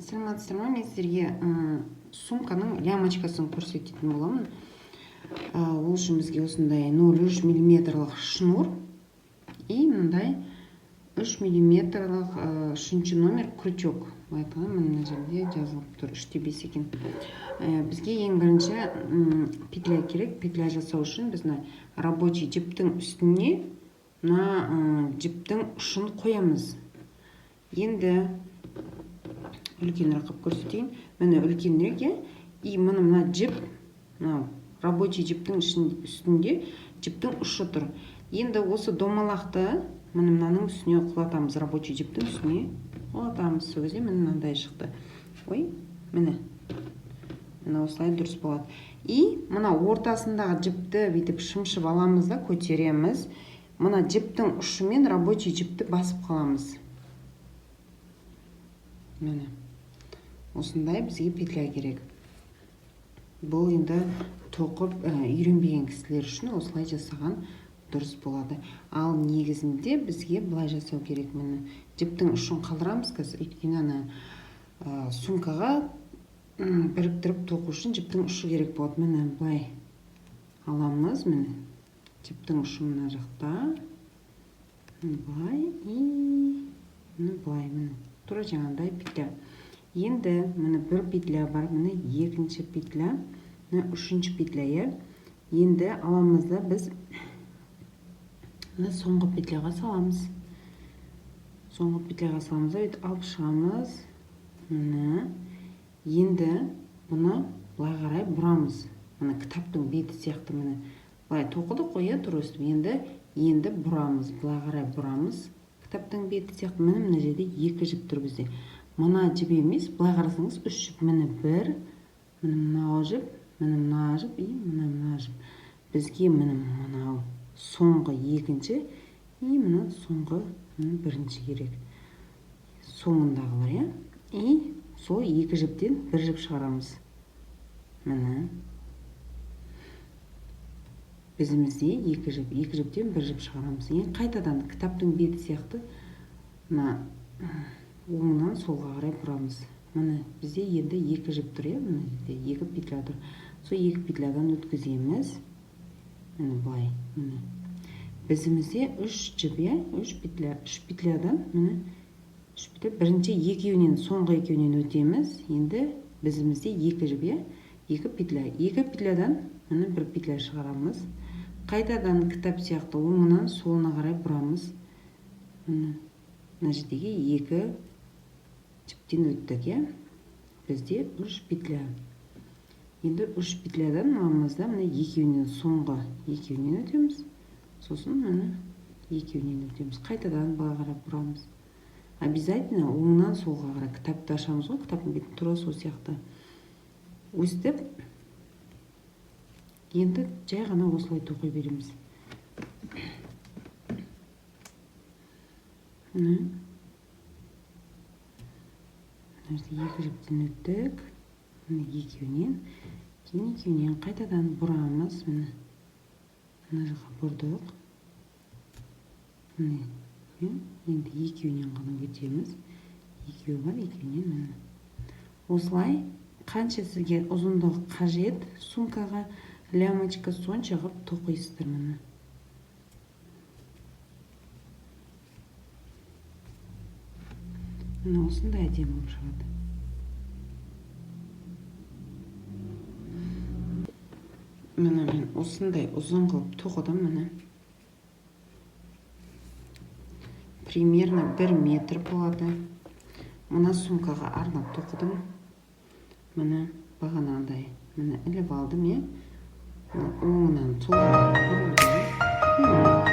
Саламатсыздар ма? Мен сіздерге сумканың лямочкасын көрсететін боламын. Ол үшін бізге осындай 0,3 мм шнур и мындай 3 мм үшінші номер крючок. Мына жерде жазылып тұр, 3,5 екен. Бізге ең бірінші петля керек. Петля жасау үшін біз рабочий жіптің үстіне жіптің ұшын қоямыз. Енді үлкенірек қылып көрсетейін. Міне үлкенірек, и мына жіп, рабочий жіптің үстінде жіптің ұшы тұр. Енді осы домалақты мынаның үстіне құлатамыз, рабочий жіптің үстіне құлатамыз. Сол кезде мынандай шықты. Міне осылай дұрыс болады. И мына ортасындағы жіпті бүйтіп шымшып аламыз да көтереміз. Мына жіптің ұшымен рабочий жіпті басып қаламыз. Міне осындай бізге петля керек. Бұл енді тоқып үйренбеген кісілер үшін осылай жасаған дұрыс болады. Ал негізінде бізге былай жасау керек. Міне жіптің ұшын қалдырамыз қазір, өйткені сумкаға біріктіріп тоқу үшін жіптің ұшы керек болады. Міне былай аламыз. Міне жіптің ұшы мына жақта. Былай и былай. Міне тура жаңағыдай петля. Енді міне бір петля бар, міне екінші петля, міне үшінші петля. Енді аламыз да біз соңғы петляға саламыз. Соңғы петляға саламыз, өйтіп алып шығамыз. Міне енді бұны былай қарай бұрамыз. Міне кітаптың беті сияқты, міне былай тоқыдық қой, тұр өстіп. Енді бұрамыз, былай қарай бұрамыз. Кітаптың беті сияқты. Міне жерде екі жіп тұр бізде. Мына жіп емес, былай қарасаңыз үш жіп. Міне бір, міне мынау жіп, міне мына жіп, и мына жіп. Бізге міне мынау соңғы екінші, и міне соңғы бірінші керек. Соңындағылар, и сол екі жіптен бір жіп шығарамыз. Міне біздімізде екі жіптен бір жіп шығарамыз. Қайтадан кітаптың беті сияқты оңынан солға қарай бұрамыз. Міне бізде енді екі жіп тұр, міне жерде екі петля тұр. Сол екі петлядан өткіземіз. Міне былай. Біздімізде үш жіп, үш петлядан, міне үш петля, бірінші екеуінен, соңғы екеуінен өтеміз. Енді біздімізде екі жіп, екі петля. Екі петлядан міне бір петля шығарамыз. Қайтадан кітап сияқты оңынан солына қарай бұрамыз. Мына жердегі екі жіптен өттік, бізде үш петля. Енді үш петлядан мамызда міне екеуінен, соңғы екеуінен өтеміз. Сосын міне екеуінен өтеміз. Қайтадан былай қарай бұрамыз. Обязательно оңынан солға қарай кітапты ашамыз ғой, кітаптың бетін тура сол сияқты өстіп, енді жай ғана осылай тоқи береміз. Екі жіптен өттік, екеуінен, кейін екеуінен қайтадан бұрамыз. Мына жаққа бұрдық. Енді екеуінен ғана өтеміз. Екеуі бар, екеуінен. Осылай қанша сізге ұзындық қажет сумкаға лямочка сонша ғып тоқисыздар. Міне осындай әдемі болып шығады. Міне мен осындай ұзын қылып тоқыдым. Міне примерно 1 метр болады. Мына сумкаға арнап тоқыдым. Міне бағанағыдай. Міне іліп алдым, оңынан солға бұрудым.